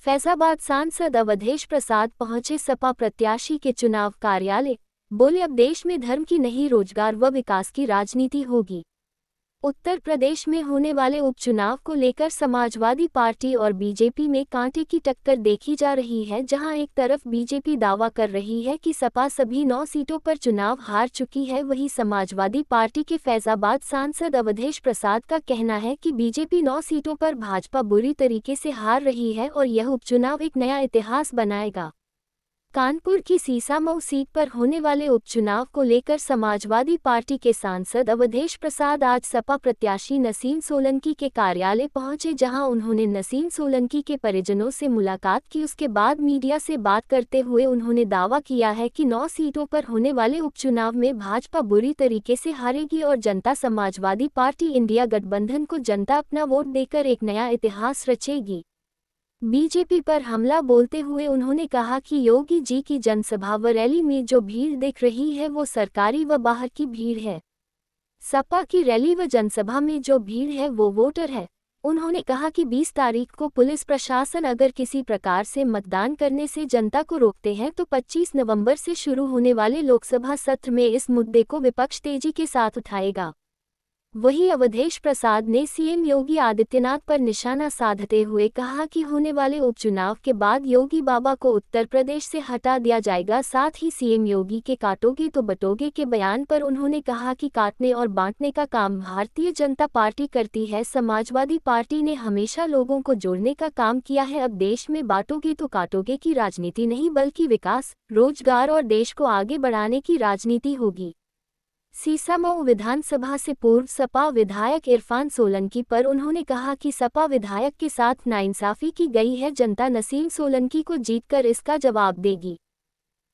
फैजाबाद सांसद अवधेश प्रसाद पहुंचे सपा प्रत्याशी के चुनाव कार्यालय, बोले अब देश में धर्म की नहीं रोजगार व विकास की राजनीति होगी। उत्तर प्रदेश में होने वाले उपचुनाव को लेकर समाजवादी पार्टी और बीजेपी में कांटे की टक्कर देखी जा रही है, जहां एक तरफ बीजेपी दावा कर रही है कि सपा सभी 9 सीटों पर चुनाव हार चुकी है, वहीं समाजवादी पार्टी के फैजाबाद सांसद अवधेश प्रसाद का कहना है कि बीजेपी 9 सीटों पर भाजपा बुरी तरीके से हार रही है और यह उपचुनाव एक नया इतिहास बनाएगा। कानपुर की सीसामऊ सीट पर होने वाले उपचुनाव को लेकर समाजवादी पार्टी के सांसद अवधेश प्रसाद आज सपा प्रत्याशी नसीम सोलंकी के कार्यालय पहुंचे, जहां उन्होंने नसीम सोलंकी के परिजनों से मुलाकात की। उसके बाद मीडिया से बात करते हुए उन्होंने दावा किया है कि 9 सीटों पर होने वाले उपचुनाव में भाजपा बुरी तरीके से हारेगी और जनता समाजवादी पार्टी इंडिया गठबंधन को जनता अपना वोट देकर एक नया इतिहास रचेगी। बीजेपी पर हमला बोलते हुए उन्होंने कहा कि योगी जी की जनसभा व रैली में जो भीड़ दिख रही है वो सरकारी व बाहर की भीड़ है। सपा की रैली व जनसभा में जो भीड़ है वो वोटर है। उन्होंने कहा कि 20 तारीख को पुलिस प्रशासन अगर किसी प्रकार से मतदान करने से जनता को रोकते हैं तो 25 नवंबर से शुरू होने वाले लोकसभा सत्र में इस मुद्दे को विपक्ष तेजी के साथ उठाएगा। वहीं अवधेश प्रसाद ने सीएम योगी आदित्यनाथ पर निशाना साधते हुए कहा कि होने वाले उपचुनाव के बाद योगी बाबा को उत्तर प्रदेश से हटा दिया जाएगा। साथ ही सीएम योगी के काटोगे तो बटोगे के बयान पर उन्होंने कहा कि काटने और बांटने का काम भारतीय जनता पार्टी करती है। समाजवादी पार्टी ने हमेशा लोगों को जोड़ने का काम किया है। अब देश में बांटोगे तो काटोगे की राजनीति नहीं बल्कि विकास, रोजगार और देश को आगे बढ़ाने की राजनीति होगी। सीसामऊ विधानसभा से पूर्व सपा विधायक इरफान सोलंकी पर उन्होंने कहा कि सपा विधायक के साथ नाइंसाफी की गई है, जनता नसीम सोलंकी को जीतकर इसका जवाब देगी।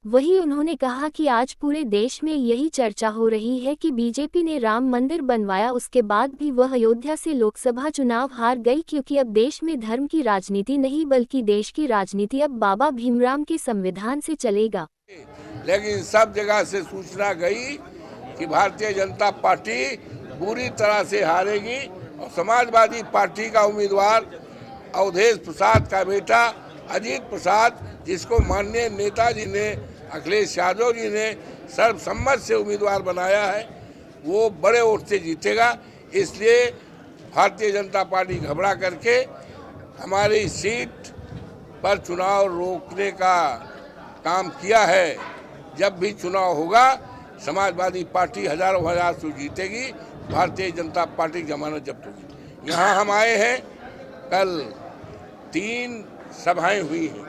वहीं उन्होंने कहा कि आज पूरे देश में यही चर्चा हो रही है कि बीजेपी ने राम मंदिर बनवाया, उसके बाद भी वह अयोध्या से लोकसभा चुनाव हार गई, क्योंकि अब देश में धर्म की राजनीति नहीं बल्कि देश की राजनीति अब बाबा भीमराव के संविधान से चलेगा। लेकिन सब जगह से सूचना गई कि भारतीय जनता पार्टी पूरी तरह से हारेगी और समाजवादी पार्टी का उम्मीदवार अवधेश प्रसाद का बेटा अजीत प्रसाद, जिसको माननीय नेताजी ने अखिलेश यादव जी ने सर्वसम्मत से उम्मीदवार बनाया है, वो बड़े वोट से जीतेगा। इसलिए भारतीय जनता पार्टी घबरा करके हमारी सीट पर चुनाव रोकने का काम किया है। जब भी चुनाव होगा समाजवादी पार्टी हजारों हजार से जीतेगी, भारतीय जनता पार्टी की जमानत जब्त होगी। यहाँ हम आए हैं, कल 3 सभाएं हुई हैं,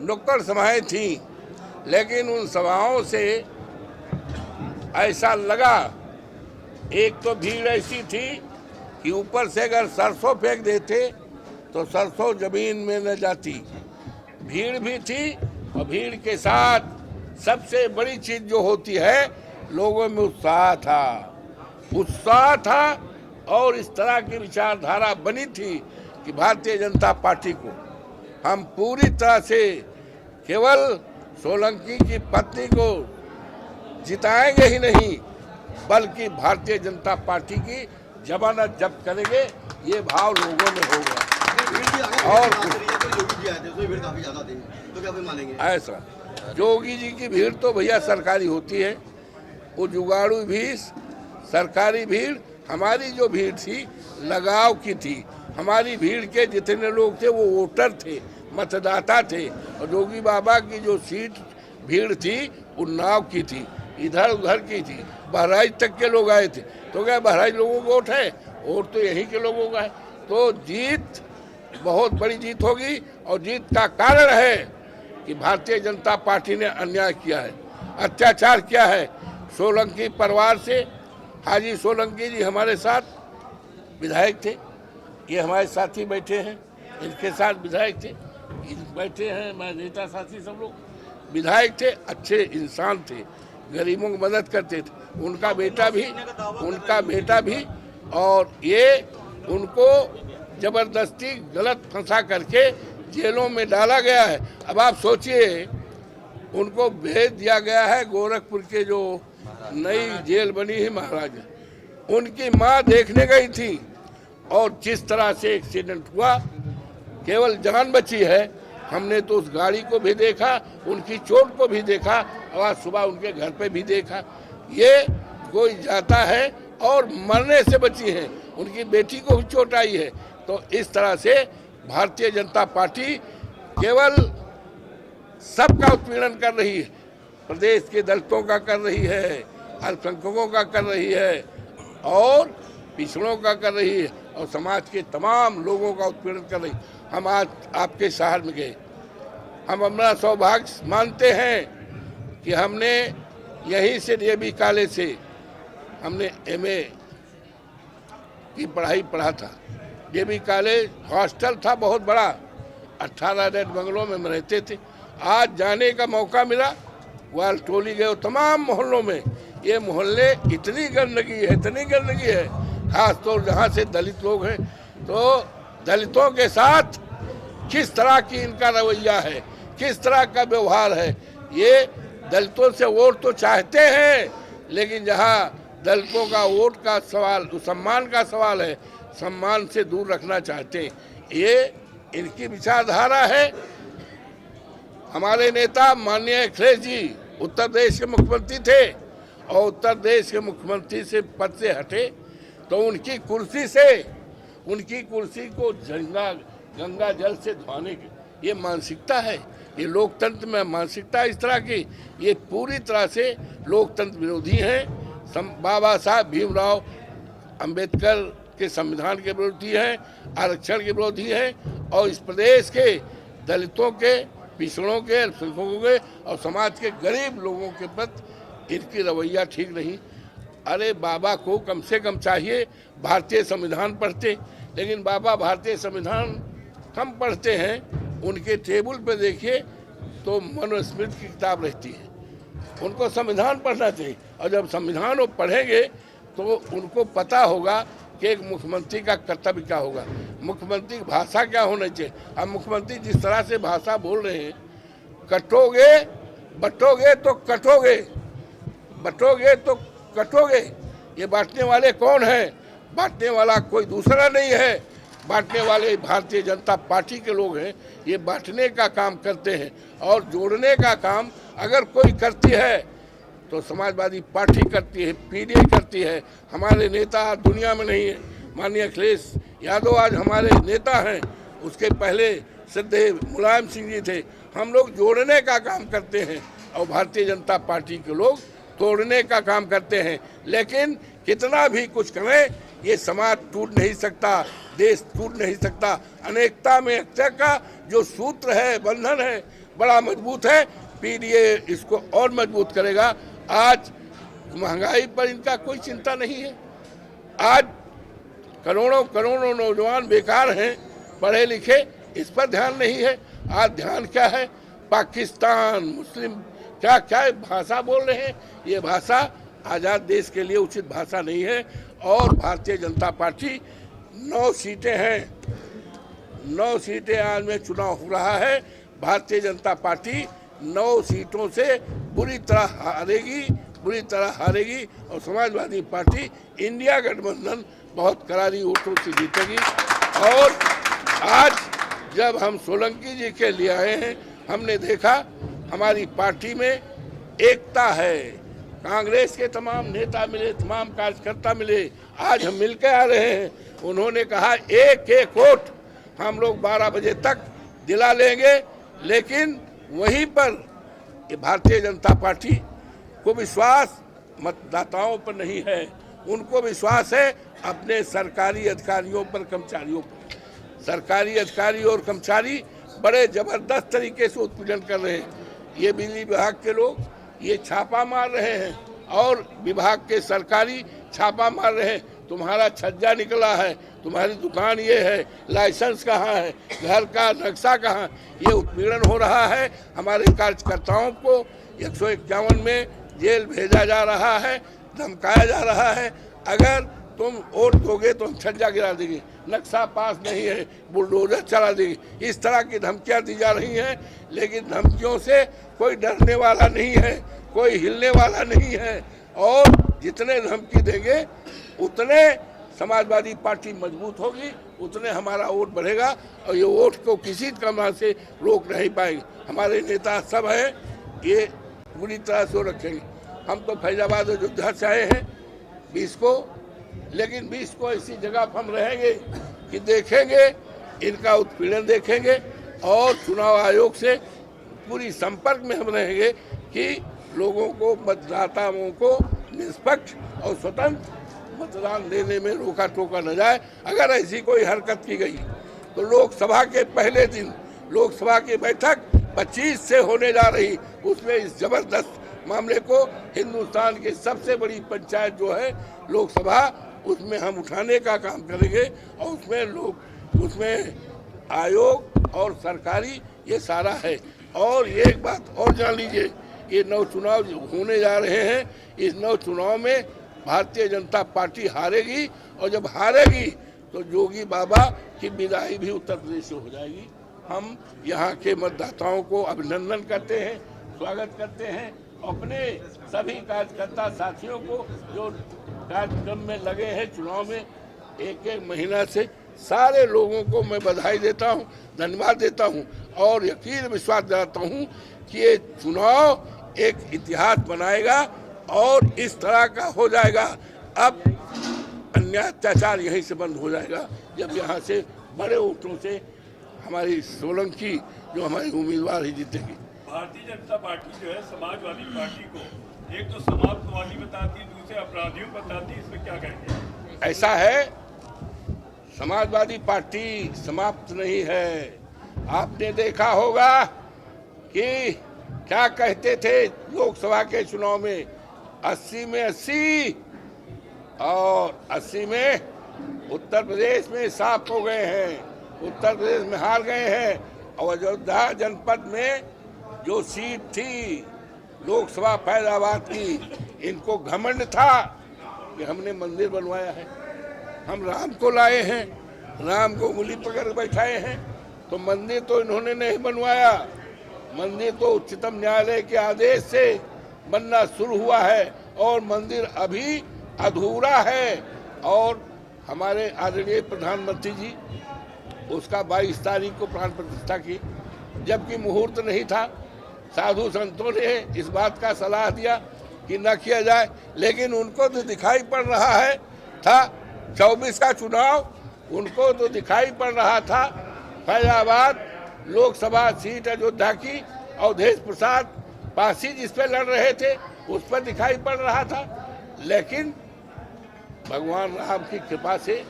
नुक्कड़ सभाएं थी, लेकिन उन सभाओं से ऐसा लगा, एक तो भीड़ ऐसी थी कि ऊपर से अगर सरसों फेंक देते तो सरसों जमीन में न जाती। भीड़ भी थी और भीड़ के साथ सबसे बड़ी चीज जो होती है, लोगों में उत्साह था और इस तरह की विचारधारा बनी थी कि भारतीय जनता पार्टी को हम पूरी तरह से केवल सोलंकी की पत्नी को जिताएंगे ही नहीं बल्कि भारतीय जनता पार्टी की जमानत जब्त करेंगे, ये भाव लोगों में होगा। और ऐसा योगी जी की भीड़ तो भैया सरकारी होती है, वो जुगाड़ू भीड़ सरकारी भीड़। हमारी जो भीड़ थी लगाव की थी, हमारी भीड़ के जितने लोग थे वो वोटर थे, मतदाता थे। और योगी बाबा की जो सीट भीड़ थी उन्नाव की थी, इधर उधर की थी, बहराइच तक के लोग आए थे। तो क्या बहराइच लोगों को वोट है? वोट तो यहीं के लोगों का है। तो जीत बहुत बड़ी जीत होगी और जीत का कारण है कि भारतीय जनता पार्टी ने अन्याय किया है, अत्याचार किया है सोलंकी परिवार से। हाजी सोलंकी जी हमारे साथ विधायक थे, ये हमारे साथी बैठे हैं, इनके साथ विधायक थे, बैठे हैं हमारे नेता साथी, सब लोग विधायक थे, अच्छे इंसान थे, गरीबों की मदद करते थे। उनका बेटा भी और ये उनको जबरदस्ती गलत फंसा करके जेलों में डाला गया है। अब आप सोचिए, उनको भेज दिया गया है गोरखपुर के जो नई जेल बनी है महाराज, उनकी मां देखने गई थी और जिस तरह से एक्सीडेंट हुआ केवल जान बची है। हमने तो उस गाड़ी को भी देखा, उनकी चोट को भी देखा और आज सुबह उनके घर पे भी देखा। ये कोई जाता है और मरने से बची है, उनकी बेटी को भी चोट आई है। तो इस तरह से भारतीय जनता पार्टी केवल सबका उत्पीड़न कर रही है, प्रदेश के दलितों का कर रही है, अल्पसंख्यकों का कर रही है और पिछड़ों का कर रही है और समाज के तमाम लोगों का उत्पीड़न कर रही है। हम आज आपके शहर में गए, हम अपना सौभाग्य मानते हैं कि हमने यहीं से डीएवी कॉलेज से हमने एमए की पढ़ाई पढ़ा था। डीएवी कॉलेज हॉस्टल था बहुत बड़ा, 18 रेड बंगलों में हम रहते थे। आज जाने का मौका मिला, वाल टोली गए तमाम मोहल्लों में। ये मोहल्ले इतनी गंदगी है, खास तौर जहाँ से दलित लोग हैं। तो दलितों के साथ किस तरह की इनका रवैया है, किस तरह का व्यवहार है। ये दलितों से वोट तो चाहते हैं, लेकिन जहाँ दलितों का वोट का सवाल, सम्मान का सवाल है, सम्मान से दूर रखना चाहते हैं। ये इनकी विचारधारा है। हमारे नेता माननीय अखिलेश जी उत्तर प्रदेश के मुख्यमंत्री थे और उत्तर प्रदेश के मुख्यमंत्री से पद से हटे तो उनकी कुर्सी को गंगा जल से धोने की ये मानसिकता है। ये लोकतंत्र में मानसिकता इस तरह की, ये पूरी तरह से लोकतंत्र विरोधी हैं। बाबा साहब भीमराव अंबेडकर के संविधान के विरोधी हैं, आरक्षण के विरोधी हैं और इस प्रदेश के दलितों के, पिछड़ों के, अल्पसंख्यकों के और समाज के गरीब लोगों के प्रति इनकी रवैया ठीक नहीं। अरे बाबा को कम से कम चाहिए भारतीय संविधान पढ़ते, लेकिन बाबा भारतीय संविधान कम पढ़ते हैं। उनके टेबल पे देखिए तो मनुस्मृति की किताब रहती है। उनको संविधान पढ़ना चाहिए और जब संविधान वो पढ़ेंगे तो उनको पता होगा कि एक मुख्यमंत्री का कर्तव्य क्या होगा, मुख्यमंत्री की भाषा क्या होनी चाहिए। अब मुख्यमंत्री जिस तरह से भाषा बोल रहे हैं, बटोगे तो कटोगे, ये बांटने वाले कौन हैं? बांटने वाला कोई दूसरा नहीं है, बांटने वाले भारतीय जनता पार्टी के लोग हैं। ये बांटने का काम करते हैं और जोड़ने का काम अगर कोई करती है तो समाजवादी पार्टी करती है, पीडीआई करती है। हमारे नेता दुनिया में नहीं है। माननीय अखिलेश यादव आज हमारे नेता हैं, उसके पहले श्रद्धेय मुलायम सिंह जी थे। हम लोग जोड़ने का काम करते हैं और भारतीय जनता पार्टी के लोग तोड़ने का काम करते हैं। लेकिन कितना भी कुछ करें, ये समाज टूट नहीं सकता, देश टूट नहीं सकता। अनेकता में एकता का जो सूत्र है, बंधन है, बड़ा मजबूत है। पीडीए इसको और मजबूत करेगा। आज महंगाई पर इनका कोई चिंता नहीं है। आज करोड़ों नौजवान बेकार हैं, पढ़े लिखे, इस पर ध्यान नहीं है। आज ध्यान क्या है? पाकिस्तान, मुस्लिम क्या क्या भाषा बोल रहे हैं। ये भाषा आज़ाद देश के लिए उचित भाषा नहीं है। और भारतीय जनता पार्टी 9 सीटें हैं, 9 सीटें आज में चुनाव हो रहा है। भारतीय जनता पार्टी 9 सीटों से बुरी तरह हारेगी और समाजवादी पार्टी इंडिया गठबंधन बहुत करारी वोटों से जीतेगी। और आज जब हम सोलंकी जी के लिए आए हैं, हमने देखा हमारी पार्टी में एकता है। कांग्रेस के तमाम नेता मिले, तमाम कार्यकर्ता मिले, आज हम मिलकर आ रहे हैं। उन्होंने कहा एक वोट हम लोग 12 बजे तक दिला लेंगे। लेकिन वहीं पर भारतीय जनता पार्टी को विश्वास मतदाताओं पर नहीं है, उनको विश्वास है अपने सरकारी अधिकारियों पर, कर्मचारियों पर। सरकारी अधिकारी और कर्मचारी बड़े जबरदस्त तरीके से उत्पीड़न कर रहे हैं। ये बिजली विभाग के लोग ये छापा मार रहे हैं और विभाग के सरकारी छापा मार रहे हैं। तुम्हारा छज्जा निकला है, तुम्हारी दुकान ये है, लाइसेंस कहाँ है, घर का नक्शा कहाँ। ये उत्पीड़न हो रहा है। हमारे कार्यकर्ताओं को 151 में जेल भेजा जा रहा है, धमकाया जा रहा है। अगर तुम वोट दोगे तो हम छज्जा गिरा देंगे, नक्शा पास नहीं है, बुलडोजर चला देंगे। इस तरह की धमकियां दी जा रही हैं। लेकिन धमकियों से कोई डरने वाला नहीं है, कोई हिलने वाला नहीं है। और जितने धमकी देंगे उतने समाजवादी पार्टी मजबूत होगी, उतने हमारा वोट बढ़ेगा और ये वोट को किसी तरह से रोक नहीं पाएंगे। हमारे नेता सब हैं, ये पूरी तरह से रखेंगे। हम तो फैजाबाद अयोध्या से आए हैं 20 को, लेकिन 20 को ऐसी जगह पर हम रहेंगे कि देखेंगे, इनका उत्पीड़न देखेंगे और चुनाव आयोग से पूरी संपर्क में हम रहेंगे कि लोगों को, मतदाताओं को निष्पक्ष और स्वतंत्र मतदान देने में रोका टोका न जाए। अगर ऐसी कोई हरकत की गई तो लोकसभा के पहले दिन लोकसभा की बैठक 25 से होने जा रही, उसमें इस जबरदस्त मामले को हिंदुस्तान की सबसे बड़ी पंचायत जो है लोकसभा, उसमें हम उठाने का काम करेंगे और उसमें आयोग और सरकारी ये सारा है। और ये एक बात और जान लीजिए, ये 9 चुनाव होने जा रहे हैं, इस 9 चुनाव में भारतीय जनता पार्टी हारेगी और जब हारेगी तो जोगी बाबा की विदाई भी उत्तर प्रदेश से हो जाएगी। हम यहाँ के मतदाताओं को अभिनंदन करते हैं, स्वागत करते हैं। अपने सभी कार्यकर्ता साथियों को जो कार्यक्रम में लगे हैं चुनाव में, एक महीना से सारे लोगों को मैं बधाई देता हूं, धन्यवाद देता हूं और यकीन विश्वास दिलाता हूं कि ये चुनाव एक इतिहास बनाएगा और इस तरह का हो जाएगा। अब अन्याय अत्याचार यहीं से बंद हो जाएगा जब यहाँ से बड़े वोटों से हमारी सोलंकी जो हमारी उम्मीदवार ही जीतेगी। भारतीय जनता पार्टी जो है समाजवादी पार्टी को एक तो समाप्तवादी बताती है, दूसरे अपराधियों बताती है, इसमें क्या कहेंगे? ऐसा है, समाजवादी पार्टी समाप्त नहीं है। आपने देखा होगा कि क्या कहते थे लोकसभा के चुनाव में, 80 में 80 और 80 में उत्तर प्रदेश में साफ हो गए हैं, उत्तर प्रदेश में हार गए हैं। और अयोध्या जनपद में जो सीट थी लोकसभा फैजाबाद की, इनको घमंड था कि हमने मंदिर बनवाया है, हम राम को लाए हैं, राम को उंगली पकड़ बैठाए हैं। तो मंदिर तो इन्होंने नहीं बनवाया, मंदिर तो उच्चतम न्यायालय के आदेश से बनना शुरू हुआ है और मंदिर अभी अधूरा है। और हमारे आदरणीय प्रधानमंत्री जी उसका 22 तारीख को प्राण प्रतिष्ठा की, जबकि मुहूर्त नहीं था। साधु संतों ने इस बात का सलाह दिया कि न किया जाए, लेकिन उनको तो दिखाई पड़ रहा है था 24 का चुनाव, उनको तो दिखाई पड़ रहा था फैजाबाद लोकसभा सीट अयोध्या की अवधेश प्रसाद पासी जिस पे लड़ रहे थे उस पर दिखाई पड़ रहा था। लेकिन भगवान राम की कृपा से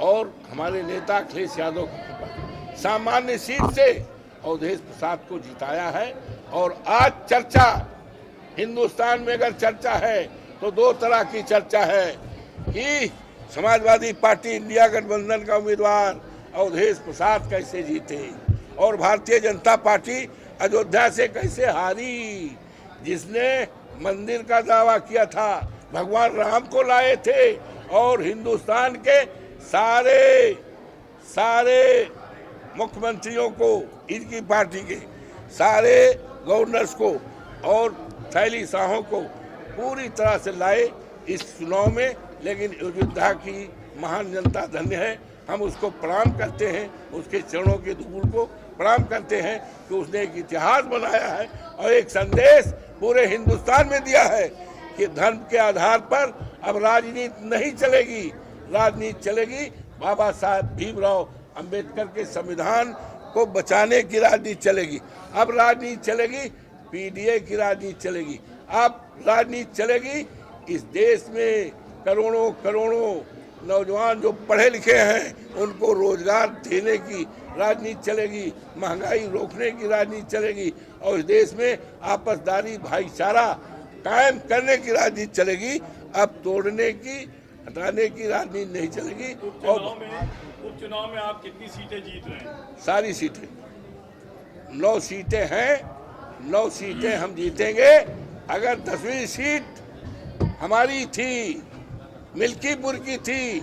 और हमारे नेता अखिलेश यादव की कृपा से सामान्य सीट से अवधेश प्रसाद को जिताया है। और आज चर्चा हिंदुस्तान में अगर चर्चा है तो 2 तरह की चर्चा है कि समाजवादी पार्टी इंडिया गठबंधन का उम्मीदवार अवधेश प्रसाद कैसे जीते और भारतीय जनता पार्टी अयोध्या से कैसे हारी। जिसने मंदिर का दावा किया था, भगवान राम को लाए थे और हिंदुस्तान के सारे मुख्यमंत्रियों को, इनकी पार्टी के सारे गवर्नर्स को और थैली शाहों को पूरी तरह से लाए इस चुनाव में। लेकिन अयोध्या की महान जनता धन्य है, हम उसको प्रणाम करते हैं, उसके चरणों के धूल को प्रणाम करते हैं कि उसने एक इतिहास बनाया है और एक संदेश पूरे हिंदुस्तान में दिया है कि धर्म के आधार पर अब राजनीति नहीं चलेगी, राजनीति चलेगी बाबा साहब भीमराव अंबेडकर के संविधान को बचाने की राजनीति चलेगी। अब राजनीति चलेगी पीडीए की राजनीति चलेगी। अब राजनीति चलेगी इस देश में करोड़ों नौजवान जो पढ़े लिखे हैं उनको रोजगार देने की राजनीति चलेगी, महंगाई रोकने की राजनीति चलेगी और इस देश में आपसदारी भाईचारा कायम करने की राजनीति चलेगी। अब तोड़ने की, हटाने की राजनीति नहीं चलेगी। और उपचुनाव में आप कितनी सीटें जीत रहे हैं? सारी सीटें 9 सीटें हैं, 9 सीटें हम जीतेंगे। अगर 10वीं सीट हमारी थी, मिल्कीपुर की थी,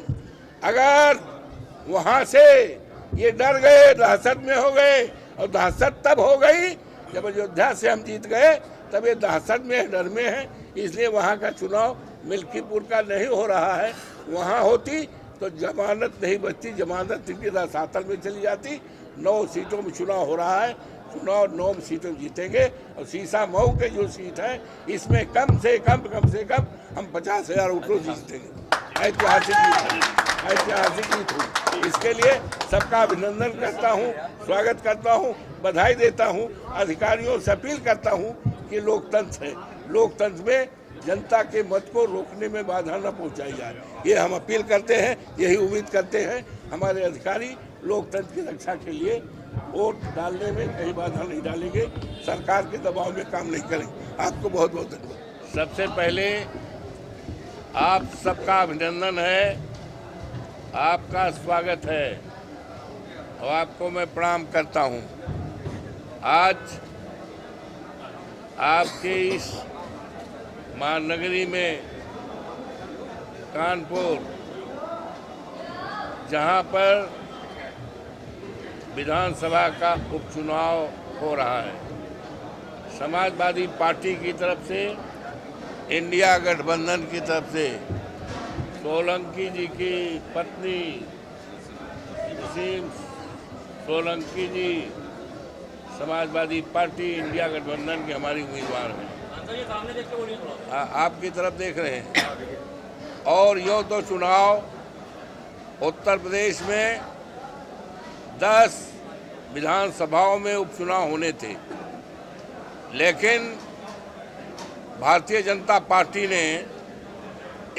अगर वहां से ये डर गए, दहशत में हो गए, और दहशत तब हो गई जब अयोध्या से हम जीत गए, तब ये दहशत में, डर में है, इसलिए वहां का चुनाव मिल्कीपुर का नहीं हो रहा है। वहां होती तो जमानत नहीं बचती, जमानत इनके सातल में चली जाती। 9 सीटों में चुनाव हो रहा है, चुनाव 9 सीटों में जीतेंगे। और सीसा मऊ के जो सीट है इसमें कम से कम हम 50,000 वोटों जीतेंगे। ऐतिहासिक जीत हुई। इसके लिए सबका अभिनंदन करता हूँ, स्वागत करता हूँ, बधाई देता हूँ। अधिकारियों से अपील करता हूँ कि लोकतंत्र है, लोकतंत्र में जनता के मत को रोकने में बाधा न पहुंचाई जाए। ये हम अपील करते हैं, यही उम्मीद करते हैं हमारे अधिकारी लोकतंत्र की रक्षा के लिए वोट डालने में कहीं बाधा नहीं डालेंगे, सरकार के दबाव में काम नहीं करेंगे। आपको बहुत बहुत धन्यवाद। सबसे पहले आप सबका अभिनंदन है, आपका स्वागत है और आपको मैं प्रणाम करता हूँ। आज आपके इस महानगरी में कानपुर, जहाँ पर विधानसभा का उपचुनाव हो रहा है, समाजवादी पार्टी की तरफ से, इंडिया गठबंधन की तरफ से सोलंकी जी की पत्नी सीम सोलंकी जी समाजवादी पार्टी इंडिया गठबंधन की हमारी उम्मीदवार हैं। आपकी तरफ देख रहे हैं। और यो तो चुनाव उत्तर प्रदेश में 10 विधानसभाओं में उपचुनाव होने थे, लेकिन भारतीय जनता पार्टी ने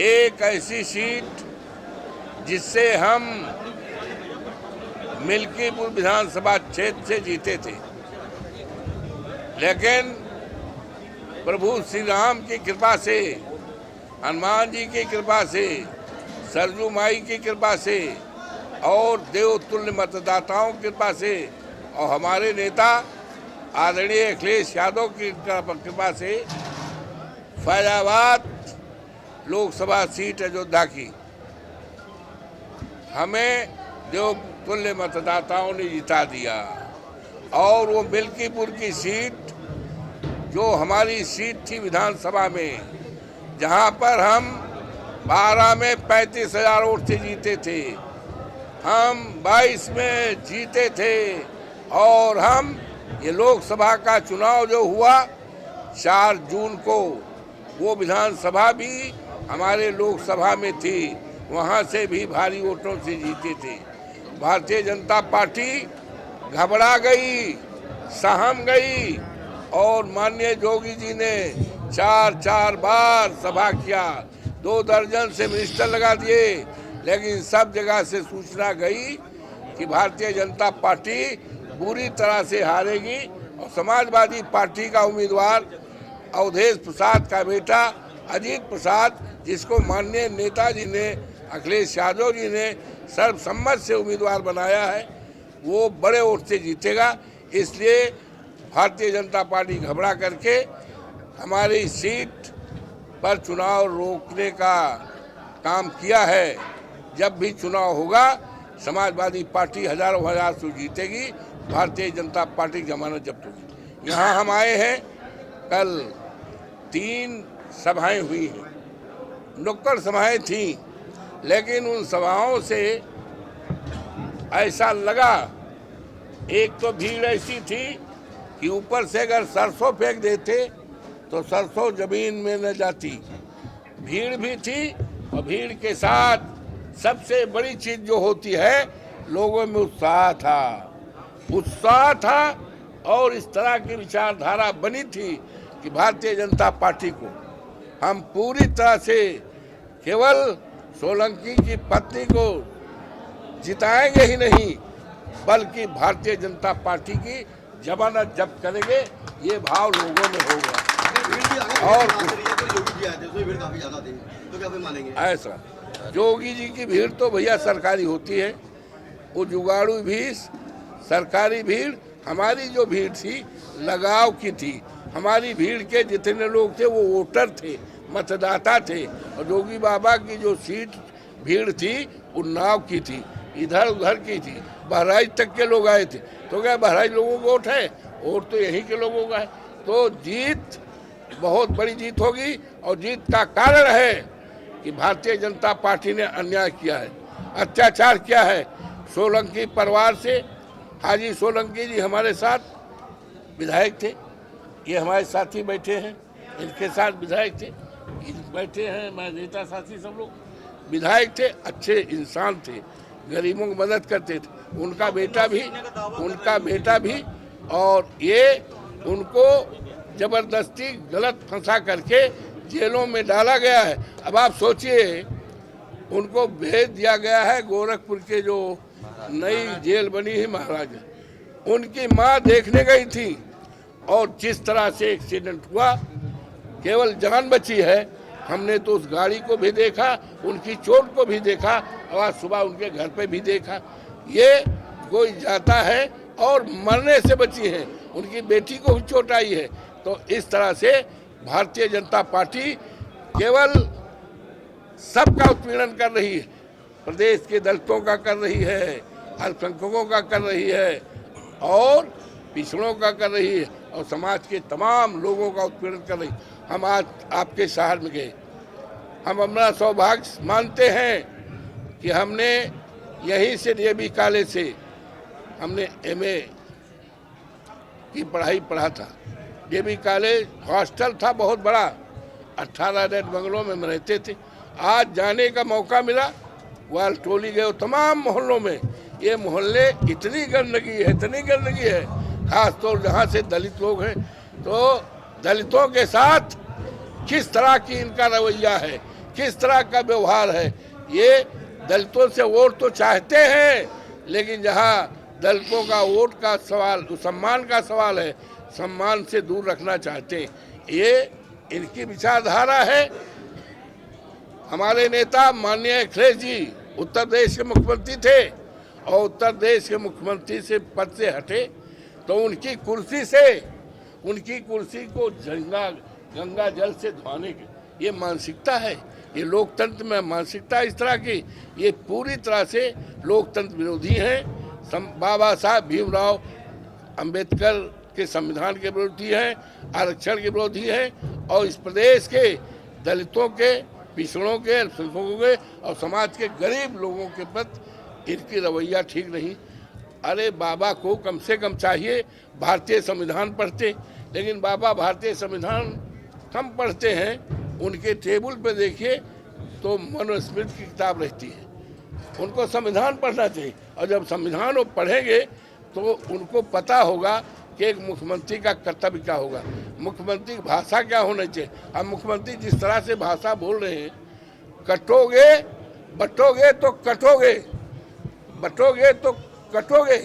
एक ऐसी सीट जिससे हम मिल्कीपुर विधानसभा क्षेत्र से जीते थे, लेकिन प्रभु श्री राम की कृपा से, हनुमान जी की कृपा से, सरजू माई की कृपा से और देवतुल्य मतदाताओं की कृपा से और हमारे नेता आदरणीय अखिलेश यादव की कृपा से फैजाबाद लोकसभा सीट अयोध्या की हमें देवतुल्य मतदाताओं ने जिता दिया। और वो मिल्कीपुर की सीट जो हमारी सीट थी विधानसभा में, जहां पर हम 12 में 35,000 वोट से जीते थे, हम 22 में जीते थे। और हम ये लोकसभा का चुनाव जो हुआ 4 जून को, वो विधानसभा भी हमारे लोकसभा में थी, वहां से भी भारी वोटों से जीते थे। भारतीय जनता पार्टी घबरा गई, सहम गई और माननीय जोगी जी ने 4 बार सभा किया, 2 दर्जन से मिनिस्टर लगा दिए, लेकिन सब जगह से सूचना गई कि भारतीय जनता पार्टी बुरी तरह से हारेगी। और समाजवादी पार्टी का उम्मीदवार अवधेश प्रसाद का बेटा अजीत प्रसाद, जिसको माननीय नेताजी ने, अखिलेश यादव जी ने सर्वसम्मत से उम्मीदवार बनाया है, वो बड़े वोट से जीतेगा। इसलिए भारतीय जनता पार्टी घबरा करके हमारी सीट पर चुनाव रोकने का काम किया है। जब भी चुनाव होगा समाजवादी पार्टी हजार से जीतेगी, भारतीय जनता पार्टी की जमानत जब्त होगी। यहाँ हम आए हैं, कल 3 सभाएं हुई हैं, नुक्कड़ सभाएं थीं, लेकिन उन सभाओं से ऐसा लगा, एक तो भीड़ ऐसी थी कि ऊपर से अगर सरसों फेंक देते तो सरसों जमीन में न जाती। भीड़ भी थी और भीड़ के साथ सबसे बड़ी चीज जो होती है, लोगों में उत्साह था और इस तरह की विचारधारा बनी थी कि भारतीय जनता पार्टी को हम पूरी तरह से केवल सोलंकी की पत्नी को जिताएंगे ही नहीं, बल्कि भारतीय जनता पार्टी की जमानत जब्त करेंगे, ये भाव लोगों में होगा। और ऐसा जोगी जी की भीड़ तो भैया सरकारी होती है, वो जुगाड़ू भीड़, सरकारी भीड़। हमारी जो भीड़ थी लगाव की थी, हमारी भीड़ के जितने लोग थे वो वोटर थे, मतदाता थे। और जोगी बाबा की जो सीट भीड़ थी उन्नाव की थी, इधर उधर की थी, बहराइच तक के लोग आए थे। तो क्या बहराइच लोगों को वोट है? वोट तो यहीं के लोगों का है। तो जीत बहुत बड़ी जीत होगी और जीत का कारण है कि भारतीय जनता पार्टी ने अन्याय किया है। अत्याचार किया है। सोलंकी परिवार से हाजी सोलंकी जी हमारे साथ विधायक थे, ये हमारे साथी बैठे हैं, इनके साथ विधायक थे, बैठे हैं हमारे नेता साथी सब लोग विधायक थे, अच्छे इंसान थे, गरीबों की मदद करते थे। उनका बेटा भी और ये उनको जबरदस्ती गलत फंसा करके जेलों में डाला गया है। अब आप सोचिए, उनको भेज दिया गया है गोरखपुर के जो नई जेल बनी है महाराज, उनकी माँ देखने गई थी और जिस तरह से एक्सीडेंट हुआ, केवल जान बची है। हमने तो उस गाड़ी को भी देखा, उनकी चोट को भी देखा और आज सुबह उनके घर पे भी देखा। ये कोई जाता है और मरने से बची है, उनकी बेटी को भी चोट आई है। तो इस तरह से भारतीय जनता पार्टी केवल सबका उत्पीड़न कर रही है, प्रदेश के दलितों का कर रही है, अल्पसंख्यकों का कर रही है और पिछड़ों का कर रही है और समाज के तमाम लोगों का उत्पीड़न कर रही है। हम आज आपके शहर में गए, हम अपना सौभाग्य मानते हैं कि हमने यहीं से डीएवी कॉलेज से हमने एमए की पढ़ाई पढ़ा था। डीएवी कॉलेज हॉस्टल था बहुत बड़ा, 18 रेड बंगलों में हम रहते थे। आज जाने का मौका मिला, वाल टोली गए तमाम मोहल्लों में। ये मोहल्ले इतनी गंदगी है, खास तौर जहाँ से दलित लोग हैं, तो दलितों के साथ किस तरह की इनका रवैया है, किस तरह का व्यवहार है। ये दलितों से वोट तो चाहते हैं, लेकिन जहाँ दलितों का वोट का सवाल, सम्मान का सवाल है, सम्मान से दूर रखना चाहते हैं। ये इनकी विचारधारा है। हमारे नेता माननीय अखिलेश जी उत्तर प्रदेश के मुख्यमंत्री थे और उत्तर प्रदेश के मुख्यमंत्री से पद से हटे तो उनकी कुर्सी को गंगा जल से धोने की ये मानसिकता है। ये लोकतंत्र में मानसिकता इस तरह की, ये पूरी तरह से लोकतंत्र विरोधी हैं। बाबा साहब भीमराव अंबेडकर के संविधान के विरोधी हैं, आरक्षण के विरोधी हैं और इस प्रदेश के दलितों के, पिछड़ों के, अल्पसंख्यकों के और समाज के गरीब लोगों के प्रति इनकी रवैया ठीक नहीं। अरे बाबा को कम से कम चाहिए भारतीय संविधान पढ़ते, लेकिन बाबा भारतीय संविधान कम पढ़ते हैं। उनके टेबल पे देखिए तो मनुस्मृति की किताब रहती है, उनको संविधान पढ़ना चाहिए और जब संविधान वो पढ़ेंगे तो उनको पता होगा कि एक मुख्यमंत्री का कर्तव्य क्या होगा, मुख्यमंत्री की भाषा क्या होनी चाहिए। अब मुख्यमंत्री जिस तरह से भाषा बोल रहे हैं, बटोगे तो कटोगे,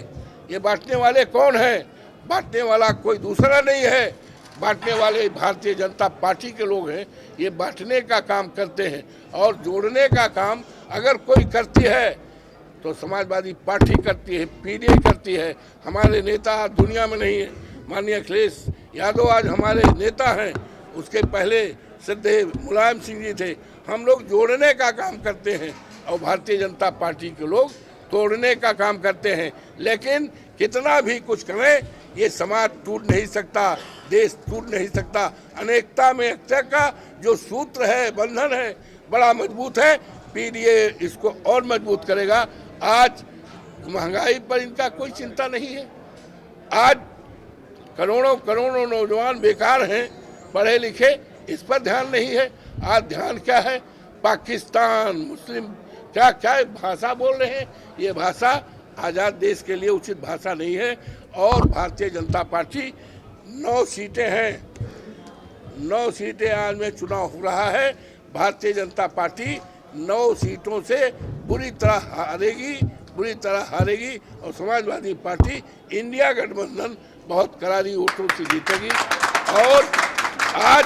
ये बांटने वाले कौन हैं? बांटने वाला कोई दूसरा नहीं है, बांटने वाले भारतीय जनता पार्टी के लोग हैं। ये बांटने का काम करते हैं और जोड़ने का काम अगर कोई करती है तो समाजवादी पार्टी करती है, पीडीआई करती है। हमारे नेता दुनिया में नहीं है। माननीय अखिलेश यादव आज हमारे नेता हैं, उसके पहले श्रद्धेय मुलायम सिंह जी थे। हम लोग जोड़ने का काम करते हैं और भारतीय जनता पार्टी के लोग तोड़ने का काम करते हैं। लेकिन कितना भी कुछ करें, ये समाज टूट नहीं सकता, देश टूट नहीं सकता। अनेकता में एकता का जो सूत्र है, बंधन है, बड़ा मजबूत है। पीडीए इसको और मजबूत करेगा। आज महंगाई पर इनका कोई चिंता नहीं है। आज करोड़ों नौजवान बेकार हैं, पढ़े लिखे, इस पर ध्यान नहीं है। आज ध्यान क्या है? पाकिस्तान, मुस्लिम क्या भाषा बोल रहे हैं। ये भाषा आज़ाद देश के लिए उचित भाषा नहीं है। और भारतीय जनता पार्टी 9 सीटें हैं, 9 सीटें आज में चुनाव हो रहा है। भारतीय जनता पार्टी 9 सीटों से बुरी तरह हारेगी और समाजवादी पार्टी इंडिया गठबंधन बहुत करारी वोटों से जीतेगी। और आज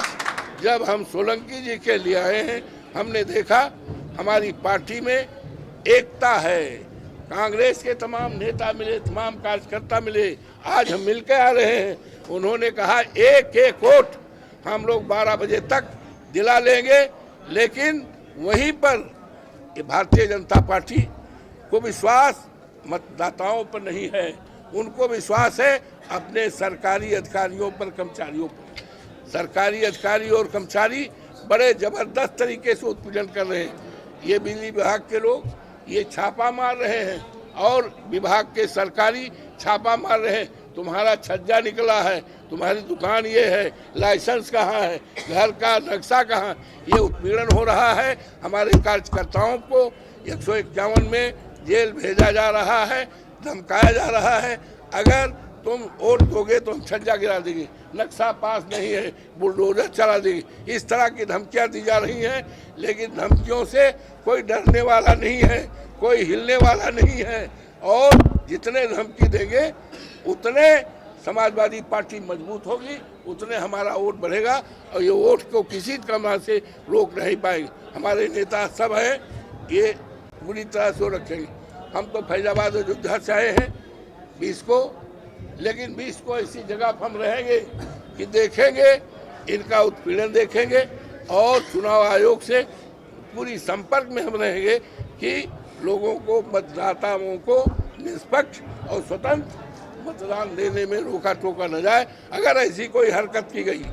जब हम सोलंकी जी के लिए आए हैं, हमने देखा हमारी पार्टी में एकता है। कांग्रेस के तमाम नेता मिले, तमाम कार्यकर्ता मिले, आज हम मिलकर आ रहे हैं। उन्होंने कहा एक वोट हम लोग 12 बजे तक दिला लेंगे। लेकिन वहीं पर ये भारतीय जनता पार्टी को विश्वास मतदाताओं पर नहीं है, उनको विश्वास है अपने सरकारी अधिकारियों पर, कर्मचारियों पर। सरकारी अधिकारी और कर्मचारी बड़े जबरदस्त तरीके से उत्पीड़न कर रहे हैं। ये बिजली विभाग के लोग, ये छापा मार रहे हैं और विभाग के सरकारी छापा मार रहे हैं। तुम्हारा छज्जा निकला है, तुम्हारी दुकान ये है, लाइसेंस कहाँ है, घर का नक्शा कहाँ, ये उत्पीड़न हो रहा है। हमारे कार्यकर्ताओं को 151 में जेल भेजा जा रहा है, धमकाया जा रहा है। अगर तुम वोट दोगे तो हम छज्जा गिरा देंगे, नक्शा पास नहीं है बुलडोजर चला देंगे, इस तरह की धमकियां दी जा रही हैं। लेकिन धमकियों से कोई डरने वाला नहीं है, कोई हिलने वाला नहीं है। और जितने धमकी देंगे उतने समाजवादी पार्टी मजबूत होगी, उतने हमारा वोट बढ़ेगा और ये वोट को किसी तरह से रोक नहीं पाएंगे। हमारे नेता सब हैं, ये पूरी तरह से रखेंगे। हम तो फैजाबाद अयोध्या से आए हैं 20 को, लेकिन 20 को ऐसी जगह पर हम रहेंगे कि देखेंगे, इनका उत्पीड़न देखेंगे और चुनाव आयोग से पूरी संपर्क में हम रहेंगे कि लोगों को, मतदाताओं को निष्पक्ष और स्वतंत्र मतदान देने में रोका टोका न जाए। अगर ऐसी कोई हरकत की गई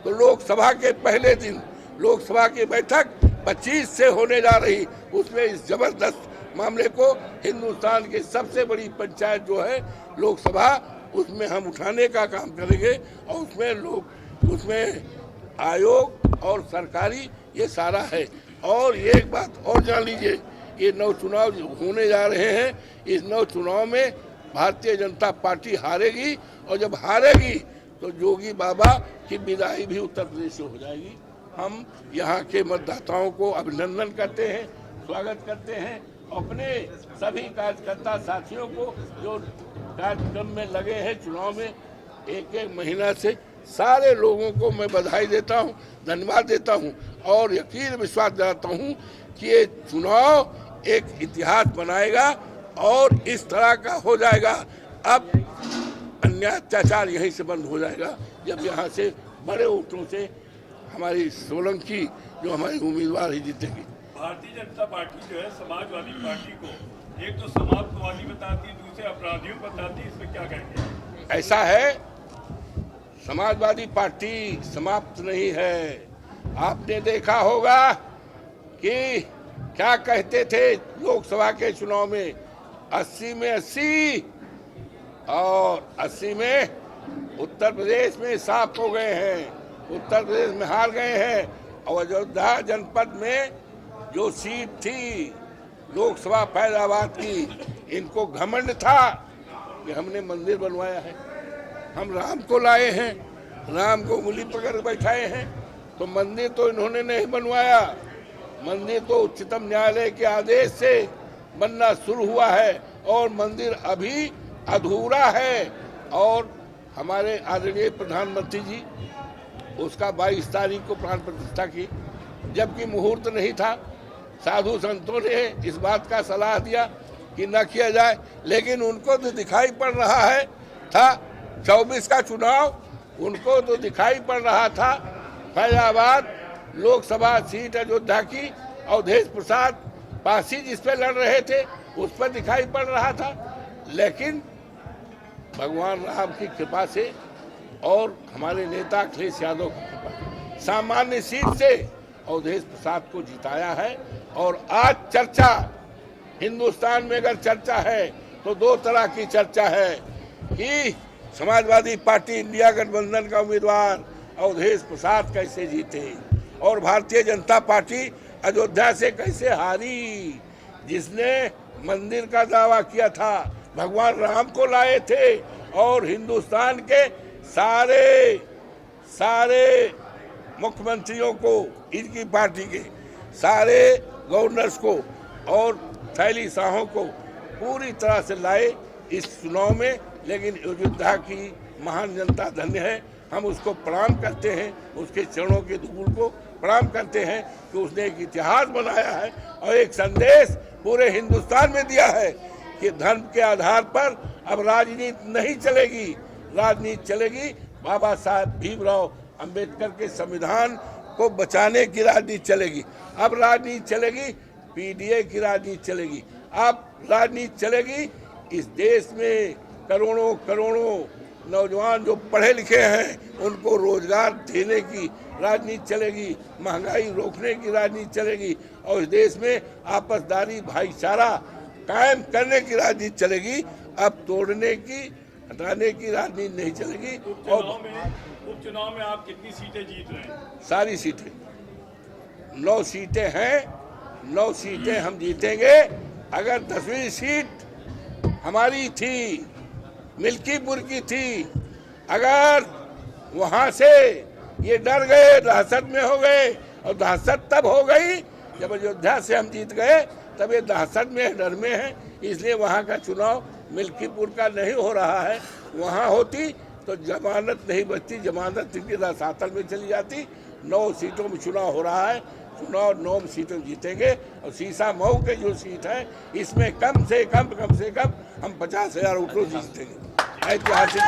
तो लोकसभा के पहले दिन लोकसभा की बैठक 25 से होने जा रही, उसमें इस जबरदस्त मामले को हिंदुस्तान की सबसे बड़ी पंचायत जो है लोकसभा, उसमें हम उठाने का काम करेंगे और उसमें आयोग और सरकारी ये सारा है। और ये एक बात और जान लीजिए, ये 9 चुनाव होने जा रहे हैं, इस 9 चुनाव में भारतीय जनता पार्टी हारेगी और जब हारेगी तो जोगी बाबा की विदाई भी उत्तर प्रदेश से हो जाएगी। हम यहाँ के मतदाताओं को अभिनंदन करते हैं, स्वागत करते हैं। अपने सभी कार्यकर्ता साथियों को जो कार्यक्रम में लगे हैं चुनाव में, एक महीना से सारे लोगों को मैं बधाई देता हूं, धन्यवाद देता हूं और यकीन विश्वास दिलाता हूं कि ये चुनाव एक इतिहास बनाएगा और इस तरह का हो जाएगा। अब अन्याय अत्याचार यहीं से बंद हो जाएगा जब यहाँ से बड़े वोटों से हमारी सोलंकी जो हमारी उम्मीदवार ही जीतेगी। भारतीय जनता पार्टी जो है समाजवादी पार्टी को एक तो समाप्तवादी बताती, दूसरे अपराधियों बताती, इसमें क्या कहेंगे? ऐसा है, समाजवादी पार्टी समाप्त नहीं है। आपने देखा होगा कि क्या कहते थे लोकसभा के चुनाव में, 80 में 80 और 80 में उत्तर प्रदेश में साफ हो गए हैं, उत्तर प्रदेश में हार गए हैं। और अयोध्या जनपद में जो सीट थी लोकसभा फैजाबाद की, इनको घमंड था कि हमने मंदिर बनवाया है, हम राम को लाए हैं, राम को उंगली पकड़ बैठाए हैं। तो मंदिर तो इन्होंने नहीं बनवाया, मंदिर तो उच्चतम न्यायालय के आदेश से बनना शुरू हुआ है और मंदिर अभी अधूरा है। और हमारे आदरणीय प्रधानमंत्री जी उसका 22 तारीख को प्राण प्रतिष्ठा की, जबकि मुहूर्त नहीं था। साधु संतों ने इस बात का सलाह दिया कि न किया जाए, लेकिन उनको तो दिखाई पड़ रहा है था 24 का चुनाव, उनको तो दिखाई पड़ रहा था फैजाबाद लोकसभा सीट अयोध्या की अवधेश प्रसाद पासी जिस पे लड़ रहे थे उस पर दिखाई पड़ रहा था। लेकिन भगवान राम की कृपा से और हमारे नेता अखिलेश यादव की कृपा से सामान्य सीट से अवधेश प्रसाद को जिताया है। और आज चर्चा हिंदुस्तान में अगर चर्चा है तो 2 तरह की चर्चा है कि समाजवादी पार्टी इंडिया गठबंधन का उम्मीदवार अवधेश प्रसाद कैसे जीते और भारतीय जनता पार्टी अयोध्या से कैसे हारी। जिसने मंदिर का दावा किया था, भगवान राम को लाए थे और हिंदुस्तान के सारे मुख्यमंत्रियों को, इनकी पार्टी के सारे गवर्नर्स को और थैली शाहों को पूरी तरह से लाए इस चुनाव में। लेकिन अयोध्या की महान जनता धन्य है, हम उसको प्रणाम करते हैं, उसके चरणों के धूल को प्रणाम करते हैं कि उसने एक इतिहास बनाया है और एक संदेश पूरे हिंदुस्तान में दिया है कि धर्म के आधार पर अब राजनीति नहीं चलेगी, राजनीति चलेगी बाबा साहब भीमराव अंबेडकर के संविधान को बचाने की राजनीति चलेगी। अब राजनीति चलेगी पीडीए की राजनीति चलेगी। अब राजनीति चलेगी इस देश में करोड़ों नौजवान जो पढ़े लिखे हैं उनको रोजगार देने की राजनीति चलेगी, महंगाई रोकने की राजनीति चलेगी और इस देश में आपसदारी भाईचारा कायम करने की राजनीति चलेगी। अब तोड़ने की हटाने की राजनीति नहीं चलेगी। और उपचुनाव में आप कितनी सीटें जीत रहे हैं? सारी सीटें 9 सीटें हैं, 9 सीटें हम जीतेंगे। अगर 10वीं सीट हमारी थी, मिल्कीपुर की थी, अगर वहां से ये डर गए, दहशत में हो गए, और दहशत तब हो गई जब अयोध्या से हम जीत गए, तब ये दहशत में डर में है, इसलिए वहां का चुनाव मिल्कीपुर का नहीं हो रहा है। वहां होती तो जमानत नहीं बचती, जमानत सातल में चली जाती। 9 सीटों में चुनाव हो रहा है, चुनाव 9 सीटों जीतेंगे। और सीसा मऊ के जो सीट है इसमें कम से कम हम 50,000 वोटों जीतेंगे। ऐतिहासिक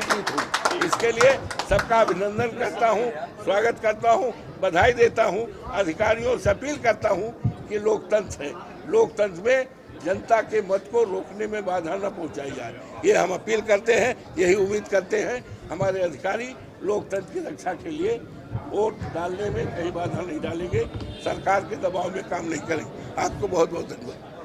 जीत हुई। इसके लिए सबका अभिनंदन करता हूँ, स्वागत करता हूँ, बधाई देता हूँ। अधिकारियों से अपील करता हूँ कि लोकतंत्र है, लोकतंत्र में जनता के मत को रोकने में बाधा न पहुंचाई जाए, ये हम अपील करते हैं। यही उम्मीद करते हैं हमारे अधिकारी लोकतंत्र की रक्षा के लिए वोट डालने में कहीं बाधा नहीं डालेंगे, सरकार के दबाव में काम नहीं करेंगे। आपको बहुत बहुत धन्यवाद।